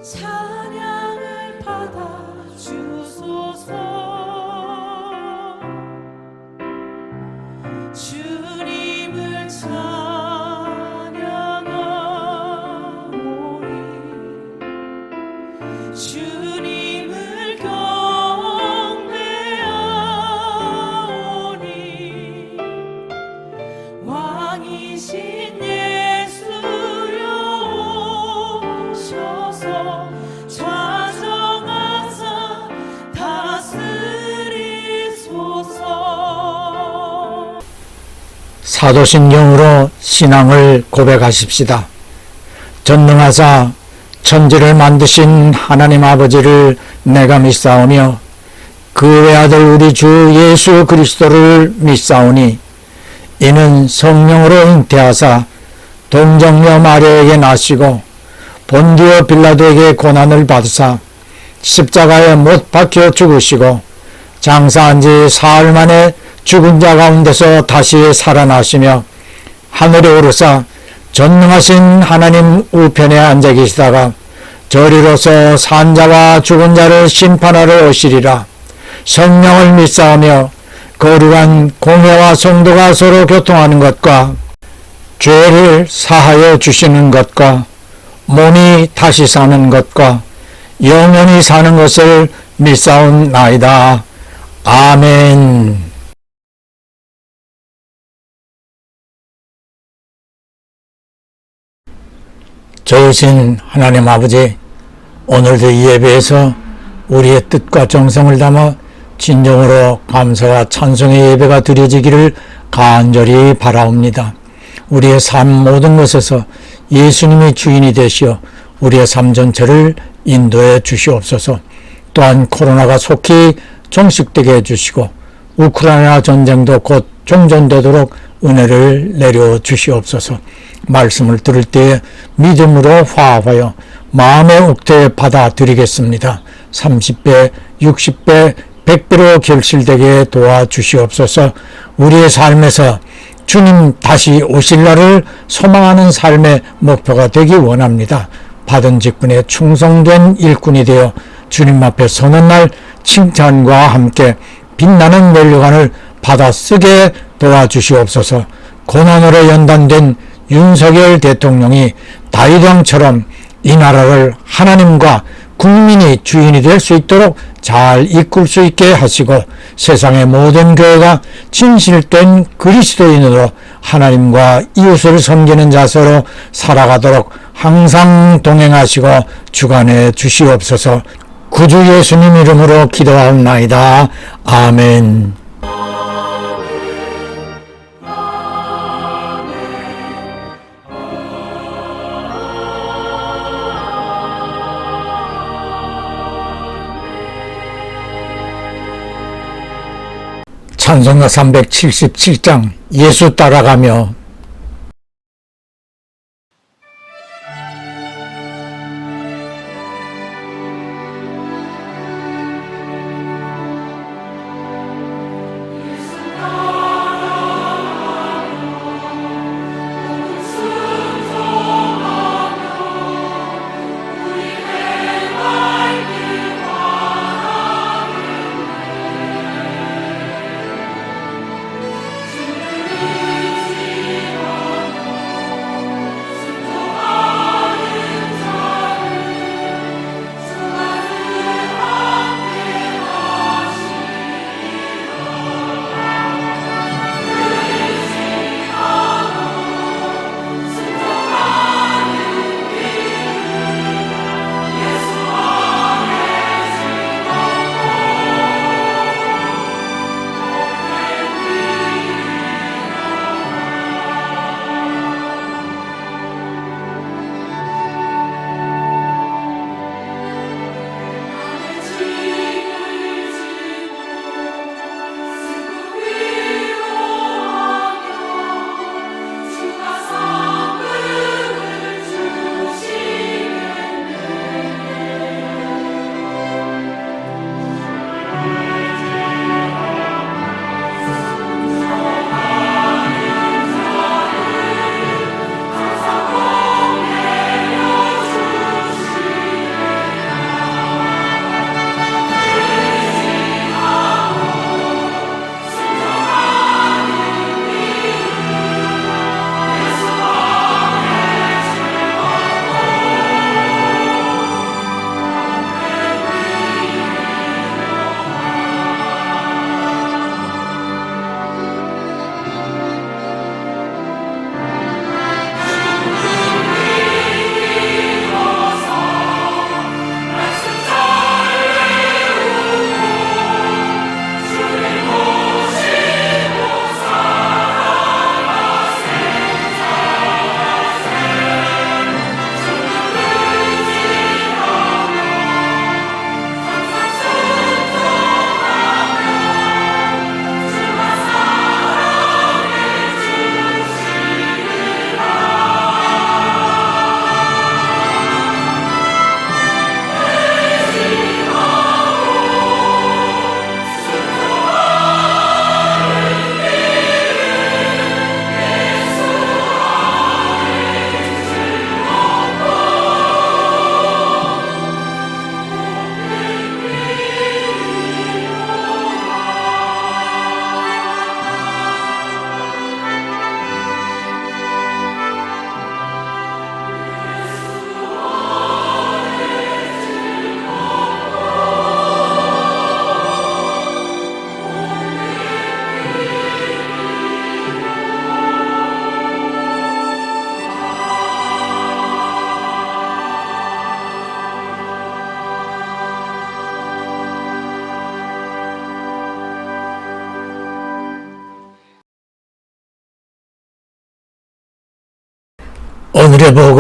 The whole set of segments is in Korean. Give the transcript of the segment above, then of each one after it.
찬양을 받아 주소서. 주님을 찬양하오니 주님을 경배하오니 왕이신 예수여 오셔서 좌정하사 다스리소서. 사도신경으로 신앙을 고백하십시다. 전능하사 천지를 만드신 하나님 아버지를 내가 믿사오며 그 외아들 우리 주 예수 그리스도를 믿사오니 이는 성령으로 잉태하사 동정녀 마리아에게 나시고 본디오 빌라도에게 고난을 받으사 십자가에 못 박혀 죽으시고 장사한 지 사흘 만에 죽은 자 가운데서 다시 살아나시며 하늘에 오르사 전능하신 하나님 우편에 앉아 계시다가 저리로서 산자와 죽은 자를 심판하러 오시리라. 성령을 믿사오며 거룩한 공회와 성도가 서로 교통하는 것과 죄를 사하여 주시는 것과 몸이 다시 사는 것과 영원히 사는 것을 믿사옵나이다. 아멘. 좋으신 하나님 아버지, 오늘도 이 예배에서 우리의 뜻과 정성을 담아 진정으로 감사와 찬송의 예배가 드려지기를 간절히 바라옵니다. 우리의 삶 모든 것에서 예수님이 주인이 되시어 우리의 삶 전체를 인도해 주시옵소서. 또한 코로나가 속히 종식되게 해주시고 우크라이나 전쟁도 곧 종전되도록 은혜를 내려 주시옵소서. 말씀을 들을 때에 믿음으로 화합하여 마음의 옥대에 받아들이겠습니다. 30배, 60배, 100배로 결실되게 도와주시옵소서. 우리의 삶에서 주님 다시 오실 날을 소망하는 삶의 목표가 되기 원합니다. 받은 직분에 충성된 일꾼이 되어 주님 앞에 서는 날 칭찬과 함께 빛나는 면류관을 받아 쓰게 도와주시옵소서. 고난으로 연단된 윤석열 대통령이 다윗 왕처럼 이 나라를 하나님과 국민이 주인이 될 수 있도록 잘 이끌 수 있게 하시고 세상의 모든 교회가 진실된 그리스도인으로 하나님과 이웃을 섬기는 자세로 살아가도록 항상 동행하시고 주관해 주시옵소서. 구주 예수님 이름으로 기도하옵나이다. 아멘. 찬송가 377장 예수 따라가며. 주님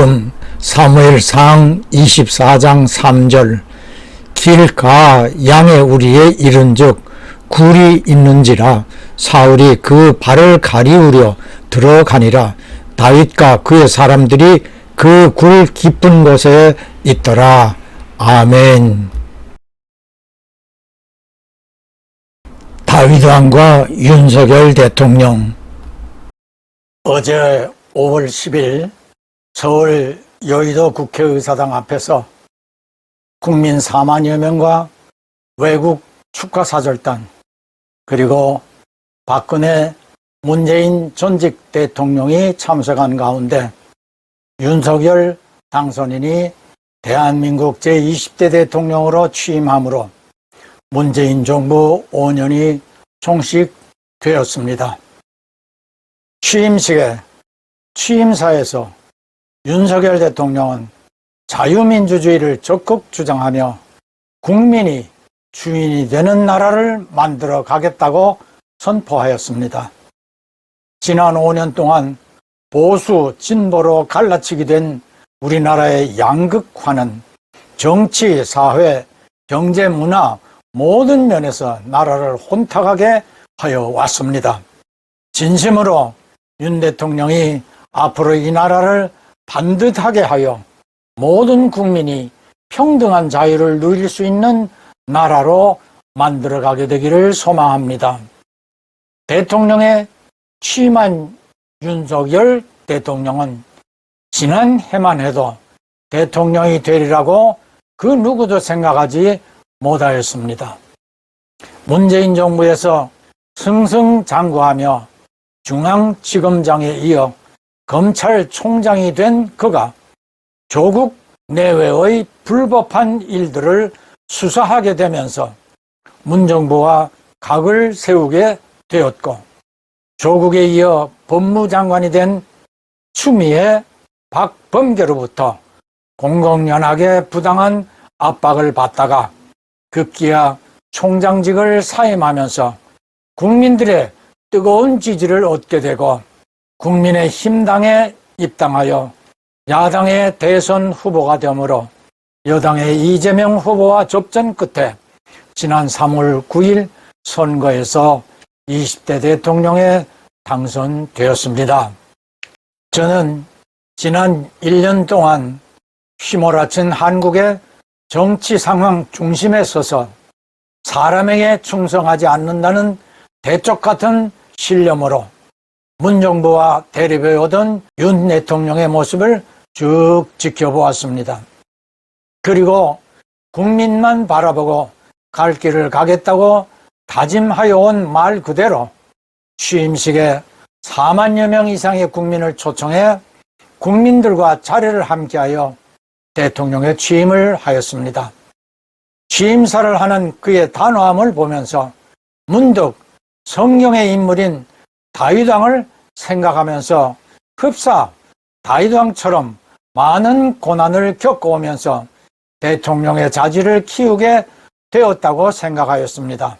복음 사무엘상 24장 3절 길가 양의 우리에 이른즉 굴이 있는지라 사울이 그 발을 가리우려 들어가니라 다윗과 그의 사람들이 그 굴 깊은 곳에 있더라. 아멘. 다윗 왕과 윤석열 대통령. 어제 5월 10일 서울 여의도 국회의사당 앞에서 국민 4만여 명과 외국 축하사절단 그리고 박근혜 문재인 전직 대통령이 참석한 가운데 윤석열 당선인이 대한민국 제20대 대통령으로 취임함으로 문재인 정부 5년이 종식되었습니다. 취임식에 취임사에서 윤석열 대통령은 자유민주주의를 적극 주장하며 국민이 주인이 되는 나라를 만들어 가겠다고 선포하였습니다. 지난 5년 동안 보수, 진보로 갈라치게 된 우리나라의 양극화는 정치, 사회, 경제, 문화 모든 면에서 나라를 혼탁하게 하여 왔습니다. 진심으로 윤 대통령이 앞으로 이 나라를 반듯하게 하여 모든 국민이 평등한 자유를 누릴 수 있는 나라로 만들어가게 되기를 소망합니다. 대통령에 취임한 윤석열 대통령은 지난 해만 해도 대통령이 되리라고 그 누구도 생각하지 못하였습니다. 문재인 정부에서 승승장구하며 중앙지검장에 이어 검찰총장이 된 그가 조국 내외의 불법한 일들을 수사하게 되면서 문정부와 각을 세우게 되었고 조국에 이어 법무장관이 된 추미애 박범계로부터 공공연하게 부당한 압박을 받다가 급기야 총장직을 사임하면서 국민들의 뜨거운 지지를 얻게 되고 국민의힘당에 입당하여 야당의 대선 후보가 되므로 여당의 이재명 후보와 접전 끝에 지난 3월 9일 선거에서 20대 대통령에 당선되었습니다. 저는 지난 1년 동안 휘몰아친 한국의 정치 상황 중심에 서서 사람에게 충성하지 않는다는 대쪽 같은 신념으로 문정부와 대립해오던 윤 대통령의 모습을 쭉 지켜보았습니다. 그리고 국민만 바라보고 갈 길을 가겠다고 다짐하여 온 말 그대로 취임식에 4만여 명 이상의 국민을 초청해 국민들과 자리를 함께하여 대통령의 취임을 하였습니다. 취임사를 하는 그의 단호함을 보면서 문득 성경의 인물인 다윗왕을 생각하면서 흡사 다윗왕처럼 많은 고난을 겪어오면서 대통령의 자질을 키우게 되었다고 생각하였습니다.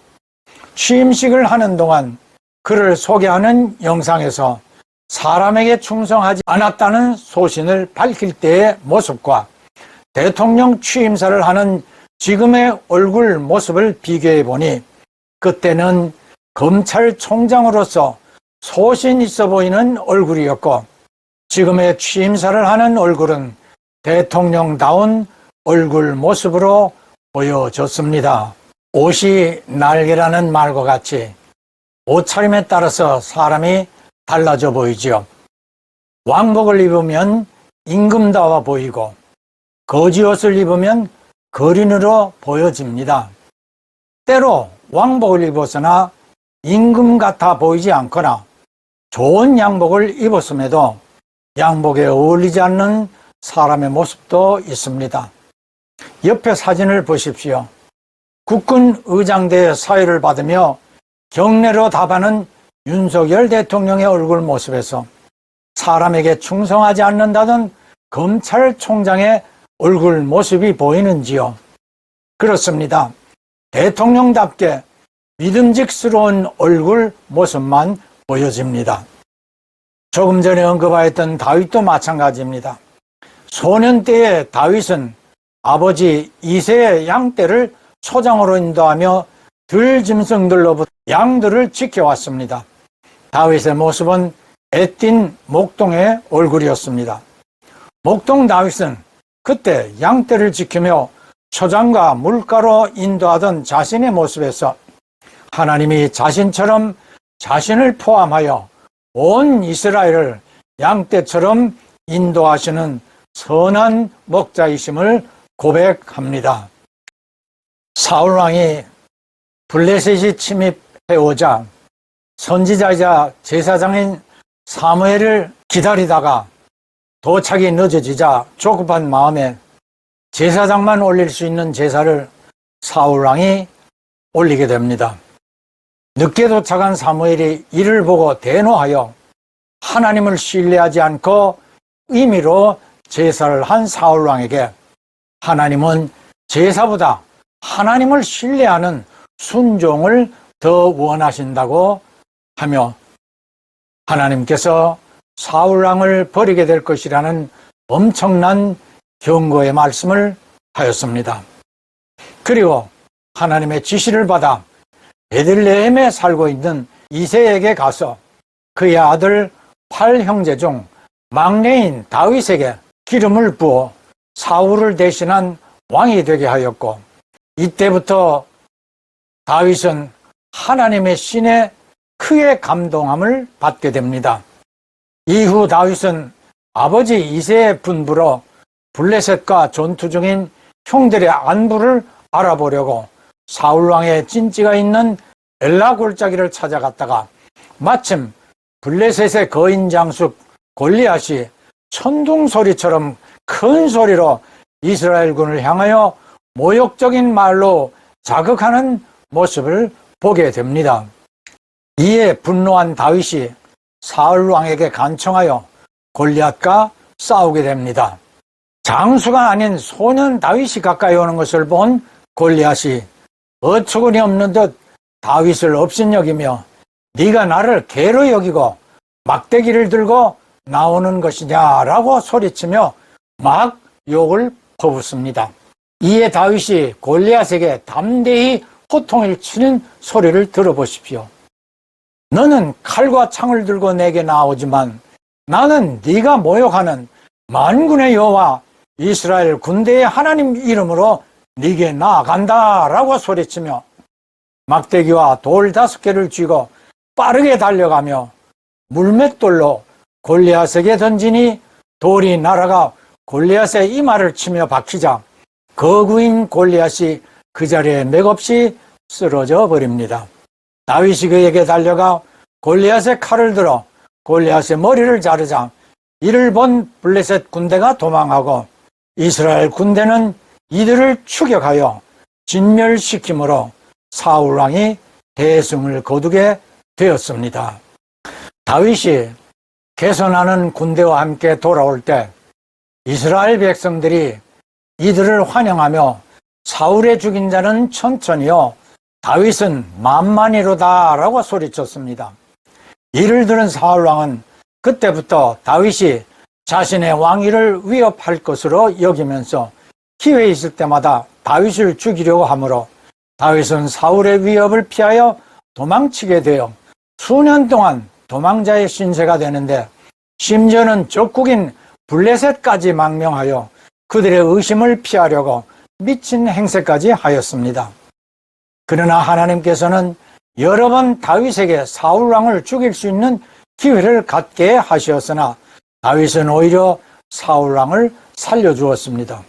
취임식을 하는 동안 그를 소개하는 영상에서 사람에게 충성하지 않았다는 소신을 밝힐 때의 모습과 대통령 취임사를 하는 지금의 얼굴 모습을 비교해 보니 그때는 검찰총장으로서 소신 있어 보이는 얼굴이었고 지금의 취임사를 하는 얼굴은 대통령다운 얼굴 모습으로 보여졌습니다. 옷이 날개라는 말과 같이 옷차림에 따라서 사람이 달라져 보이지요. 왕복을 입으면 임금다워 보이고 거지옷을 입으면 거린으로 보여집니다. 때로 왕복을 입었으나 임금 같아 보이지 않거나 좋은 양복을 입었음에도 양복에 어울리지 않는 사람의 모습도 있습니다. 옆에 사진을 보십시오. 국군 의장대 사회를 받으며 경례로 답하는 윤석열 대통령의 얼굴 모습에서 사람에게 충성하지 않는다던 검찰총장의 얼굴 모습이 보이는지요? 그렇습니다. 대통령답게 믿음직스러운 얼굴 모습만 보여집니다. 조금 전에 언급하였던 다윗도 마찬가지입니다. 소년 때의 다윗은 아버지 이새의 양떼를 초장으로 인도하며 들짐승들로부터 양들을 지켜왔습니다. 다윗의 모습은 애띤 목동의 얼굴이었습니다. 목동 다윗은 그때 양떼를 지키며 초장과 물가로 인도하던 자신의 모습에서 하나님이 자신처럼 자신을 포함하여 온 이스라엘을 양떼처럼 인도하시는 선한 목자이심을 고백합니다. 사울왕이 블레셋이 침입해오자 선지자이자 제사장인 사무엘을 기다리다가 도착이 늦어지자 조급한 마음에 제사장만 올릴 수 있는 제사를 사울왕이 올리게 됩니다. 늦게 도착한 사무엘이 이를 보고 대노하여 하나님을 신뢰하지 않고 임의로 제사를 한 사울왕에게 하나님은 제사보다 하나님을 신뢰하는 순종을 더 원하신다고 하며 하나님께서 사울왕을 버리게 될 것이라는 엄청난 경고의 말씀을 하였습니다. 그리고 하나님의 지시를 받아 베들레헴에 살고 있는 이새에게 가서 그의 아들 8형제 중 막내인 다윗에게 기름을 부어 사울을 대신한 왕이 되게 하였고, 이때부터 다윗은 하나님의 신에 크게 감동함을 받게 됩니다. 이후 다윗은 아버지 이새의 분부로 블레셋과 전투 중인 형들의 안부를 알아보려고 사울왕의 진지가 있는 엘라 골짜기를 찾아갔다가 마침 블레셋의 거인 장수 골리앗이 천둥 소리처럼 큰 소리로 이스라엘군을 향하여 모욕적인 말로 자극하는 모습을 보게 됩니다. 이에 분노한 다윗이 사울왕에게 간청하여 골리앗과 싸우게 됩니다. 장수가 아닌 소년 다윗이 가까이 오는 것을 본 골리앗이 어처구니 없는 듯 다윗을 업신여기며 네가 나를 개로 여기고 막대기를 들고 나오는 것이냐라고 소리치며 막 욕을 퍼붓습니다. 이에 다윗이 골리앗에게 담대히 호통을 치는 소리를 들어보십시오. 너는 칼과 창을 들고 내게 나오지만 나는 네가 모욕하는 만군의 여호와 이스라엘 군대의 하나님 이름으로 네게 나아간다 라고 소리치며 막대기와 돌 5개를 쥐고 빠르게 달려가며 물맷돌로 골리앗에게 던지니 돌이 날아가 골리앗의 이마를 치며 박히자 거구인 골리앗이 그 자리에 맥없이 쓰러져 버립니다. 다윗이 그에게 달려가 골리앗의 칼을 들어 골리앗의 머리를 자르자 이를 본 블레셋 군대가 도망하고 이스라엘 군대는 이들을 추격하여 진멸시킴으로 사울왕이 대승을 거두게 되었습니다. 다윗이 개선하는 군대와 함께 돌아올 때 이스라엘 백성들이 이들을 환영하며 사울의 죽인 자는 천천히요 다윗은 만만이로다 라고 소리쳤습니다. 이를 들은 사울왕은 그때부터 다윗이 자신의 왕위를 위협할 것으로 여기면서 기회 있을 때마다 다윗을 죽이려고 하므로 다윗은 사울의 위협을 피하여 도망치게 되어 수년 동안 도망자의 신세가 되는데 심지어는 적국인 블레셋까지 망명하여 그들의 의심을 피하려고 미친 행세까지 하였습니다. 그러나 하나님께서는 여러 번 다윗에게 사울왕을 죽일 수 있는 기회를 갖게 하셨으나 다윗은 오히려 사울왕을 살려주었습니다.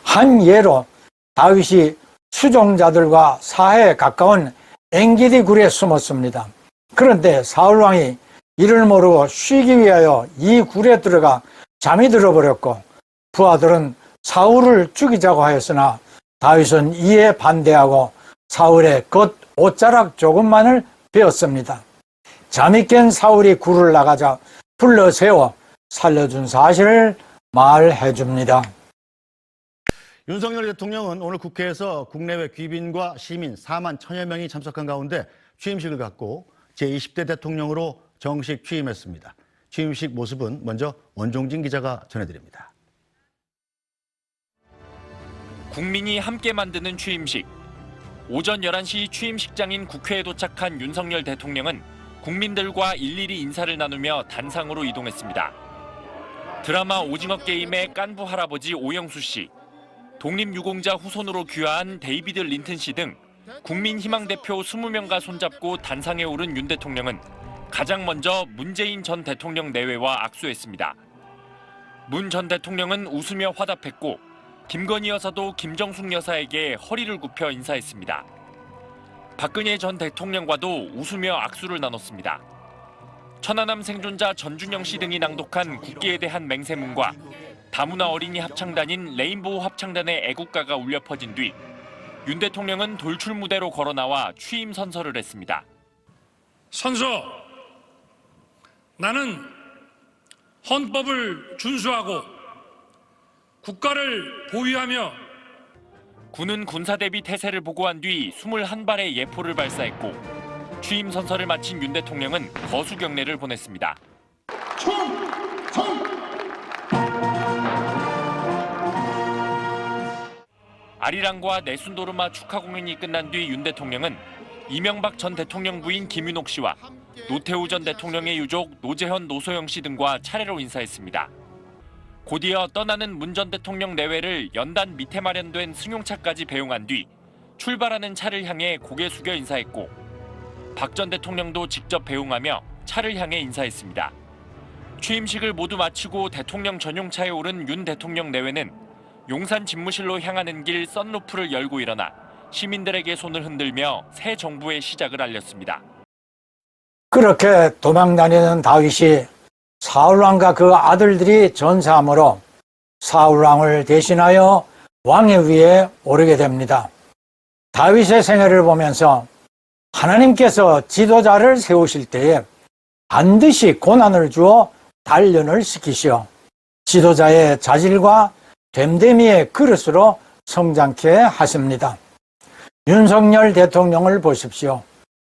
한 예로 다윗이 수종자들과 사해에 가까운 엔게디 굴에 숨었습니다. 그런데 사울왕이 이를 모르고 쉬기 위하여 이 굴에 들어가 잠이 들어버렸고 부하들은 사울을 죽이자고 하였으나 다윗은 이에 반대하고 사울의 겉 옷자락 조금만을 베었습니다. 잠이 깬 사울이 굴을 나가자 불러 세워 살려준 사실을 말해 줍니다. 윤석열 대통령은 오늘 국회에서 국내외 귀빈과 시민 4만 1천여 명이 참석한 가운데 취임식을 갖고 제20대 대통령으로 정식 취임했습니다. 취임식 모습은 먼저 원종진 기자가 전해드립니다. 국민이 함께 만드는 취임식. 오전 11시 취임식장인 국회에 도착한 윤석열 대통령은 국민들과 일일이 인사를 나누며 단상으로 이동했습니다. 드라마 오징어 게임의 깐부 할아버지 오영수 씨, 독립유공자 후손으로 귀화한 데이비드 린튼 씨 등 국민희망 대표 20명과 손잡고 단상에 오른 윤 대통령은 가장 먼저 문재인 전 대통령 내외와 악수했습니다. 문 전 대통령은 웃으며 화답했고 김건희 여사도 김정숙 여사에게 허리를 굽혀 인사했습니다. 박근혜 전 대통령과도 웃으며 악수를 나눴습니다. 천안함 생존자 전준영 씨 등이 낭독한 국기에 대한 맹세문과 다문화 어린이 합창단인 레인보우 합창단의 애국가가 울려 퍼진 뒤 윤 대통령은 돌출 무대로 걸어 나와 취임 선서를 했습니다. 선서, 나는 헌법을 준수하고 국가를 보위하며 군은 군사대비 태세를 보고한 뒤 21발의 예포를 발사했고 취임 선서를 마친 윤 대통령은 거수 경례를 보냈습니다. 아리랑과 내순도르마 축하 공연이 끝난 뒤 윤 대통령은 이명박 전 대통령 부인 김윤옥 씨와 노태우 전 대통령의 유족 노재현, 노소영 씨 등과 차례로 인사했습니다. 곧이어 떠나는 문 전 대통령 내외를 연단 밑에 마련된 승용차까지 배웅한 뒤 출발하는 차를 향해 고개 숙여 인사했고 박 전 대통령도 직접 배웅하며 차를 향해 인사했습니다. 취임식을 모두 마치고 대통령 전용차에 오른 윤 대통령 내외는 용산 집무실로 향하는 길 썬루프를 열고 일어나 시민들에게 손을 흔들며 새 정부의 시작을 알렸습니다. 그렇게 도망다니는 다윗이 사울왕과 그 아들들이 전사함으로 사울왕을 대신하여 왕의 위에 오르게 됩니다. 다윗의 생애를 보면서 하나님께서 지도자를 세우실 때에 반드시 고난을 주어 단련을 시키시어 지도자의 자질과 됨됨이의 그릇으로 성장케 하십니다. 윤석열 대통령을 보십시오.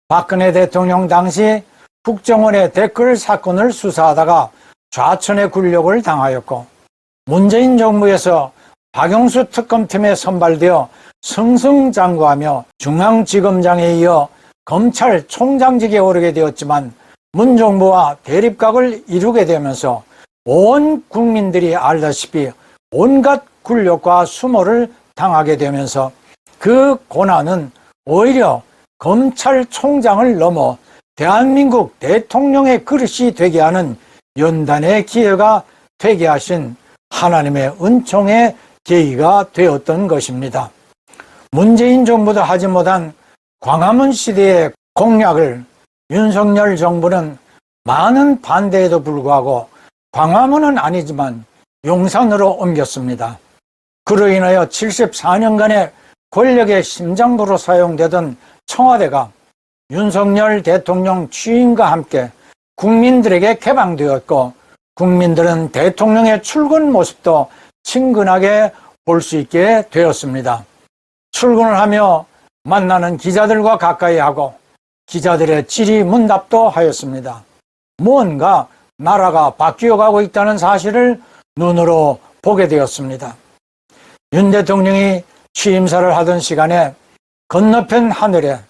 박근혜 대통령 당시 국정원의 댓글 사건을 수사하다가 좌천의 굴욕을 당하였고 문재인 정부에서 박영수 특검팀에 선발되어 승승장구하며 중앙지검장에 이어 검찰총장직에 오르게 되었지만 문 정부와 대립각을 이루게 되면서 온 국민들이 알다시피 온갖 굴욕과 수모를 당하게 되면서 그 고난은 오히려 검찰총장을 넘어 대한민국 대통령의 그릇이 되게 하는 연단의 기회가 되게 하신 하나님의 은총의 계기가 되었던 것입니다. 문재인 정부도 하지 못한 광화문 시대의 공약을 윤석열 정부는 많은 반대에도 불구하고 광화문은 아니지만 용산으로 옮겼습니다. 그로 인하여 74년간의 권력의 심장부로 사용되던 청와대가 윤석열 대통령 취임과 함께 국민들에게 개방되었고 국민들은 대통령의 출근 모습도 친근하게 볼 수 있게 되었습니다. 출근을 하며 만나는 기자들과 가까이 하고 기자들의 질의문답도 하였습니다. 뭔가 나라가 바뀌어가고 있다는 사실을 눈으로 보게 되었습니다. 윤 대통령이 취임사를 하던 시간에 건너편 하늘에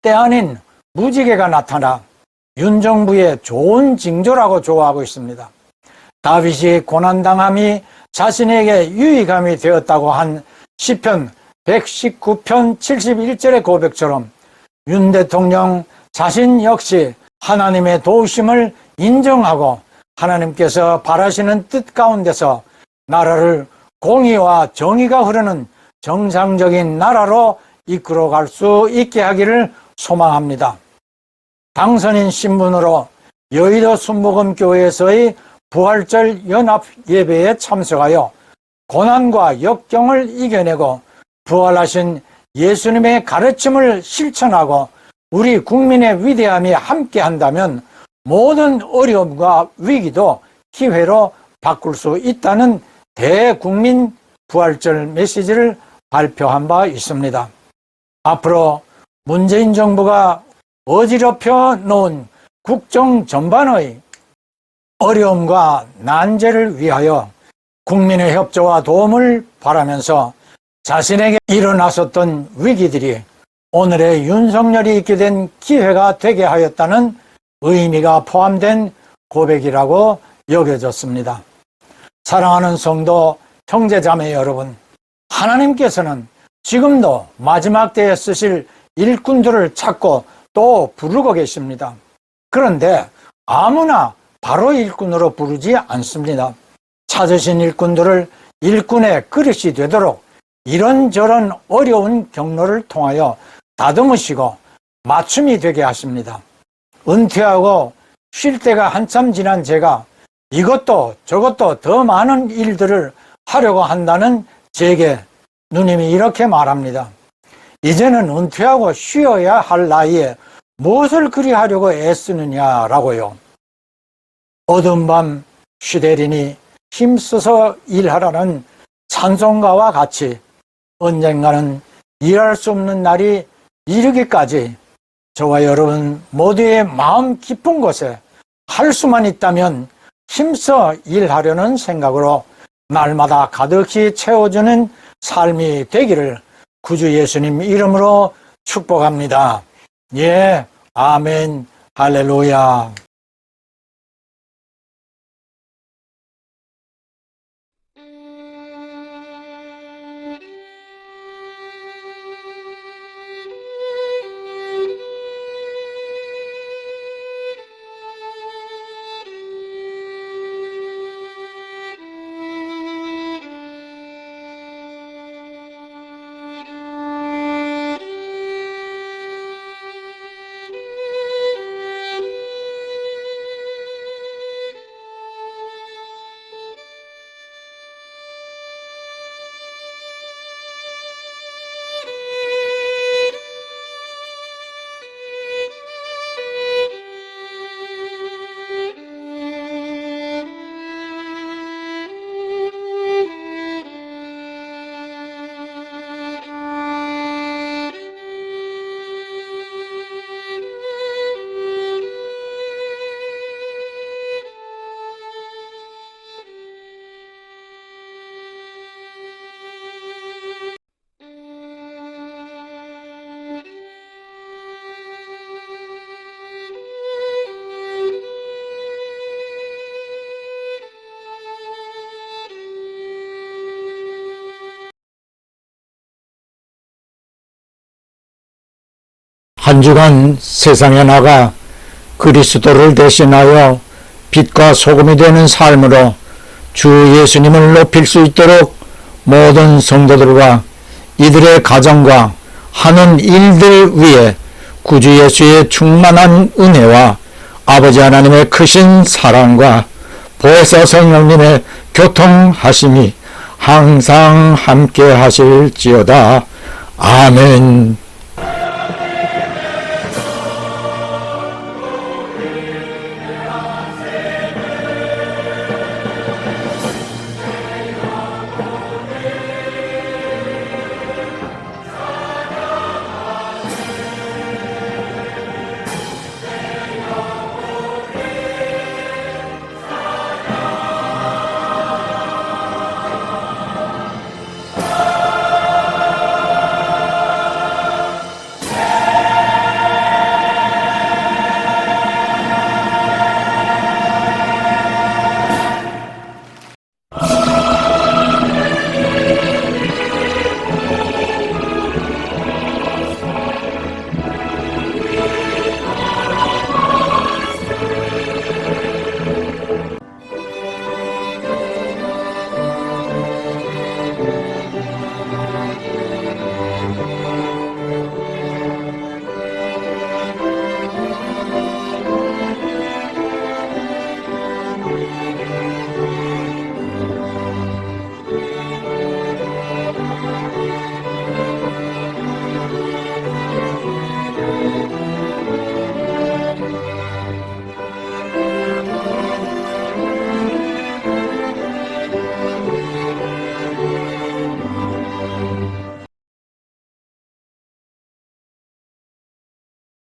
때 아닌 무지개가 나타나 윤 정부의 좋은 징조라고 좋아하고 있습니다. 다윗이 고난당함이 자신에게 유익함이 되었다고 한 시편 119편 71절의 고백처럼 윤 대통령 자신 역시 하나님의 도우심을 인정하고 하나님께서 바라시는 뜻 가운데서 나라를 공의와 정의가 흐르는 정상적인 나라로 이끌어갈 수 있게 하기를 소망합니다. 당선인 신분으로 여의도 순복음교회에서의 부활절 연합 예배에 참석하여 고난과 역경을 이겨내고 부활하신 예수님의 가르침을 실천하고 우리 국민의 위대함이 함께한다면 모든 어려움과 위기도 기회로 바꿀 수 있다는 대국민 부활절 메시지를 발표한 바 있습니다. 앞으로 문재인 정부가 어지럽혀 놓은 국정 전반의 어려움과 난제를 위하여 국민의 협조와 도움을 바라면서 자신에게 일어났었던 위기들이 오늘의 윤석열이 있게 된 기회가 되게 하였다는 의미가 포함된 고백이라고 여겨졌습니다. 사랑하는 성도 형제자매 여러분, 하나님께서는 지금도 마지막 때에 쓰실 일꾼들을 찾고 또 부르고 계십니다. 그런데 아무나 바로 일꾼으로 부르지 않습니다. 찾으신 일꾼들을 일꾼의 그릇이 되도록 이런저런 어려운 경로를 통하여 다듬으시고 맞춤이 되게 하십니다. 은퇴하고 쉴 때가 한참 지난 제가 이것도 저것도 더 많은 일들을 하려고 한다는 제게 누님이 이렇게 말합니다. 이제는 은퇴하고 쉬어야 할 나이에 무엇을 그리 하려고 애쓰느냐라고요. 어두운 밤 쉬되리니 힘써서 일하라는 찬송가와 같이 언젠가는 일할 수 없는 날이 이르기까지 저와 여러분 모두의 마음 깊은 곳에 할 수만 있다면 힘써 일하려는 생각으로 날마다 가득히 채워주는 삶이 되기를 구주 예수님 이름으로 축복합니다. 예, 아멘, 할렐루야. 한 주간 세상에 나가 그리스도를 대신하여 빛과 소금이 되는 삶으로 주 예수님을 높일 수 있도록 모든 성도들과 이들의 가정과 하는 일들 위에 구주 예수의 충만한 은혜와 아버지 하나님의 크신 사랑과 보혜사 성령님의 교통하심이 항상 함께 하실지어다. 아멘.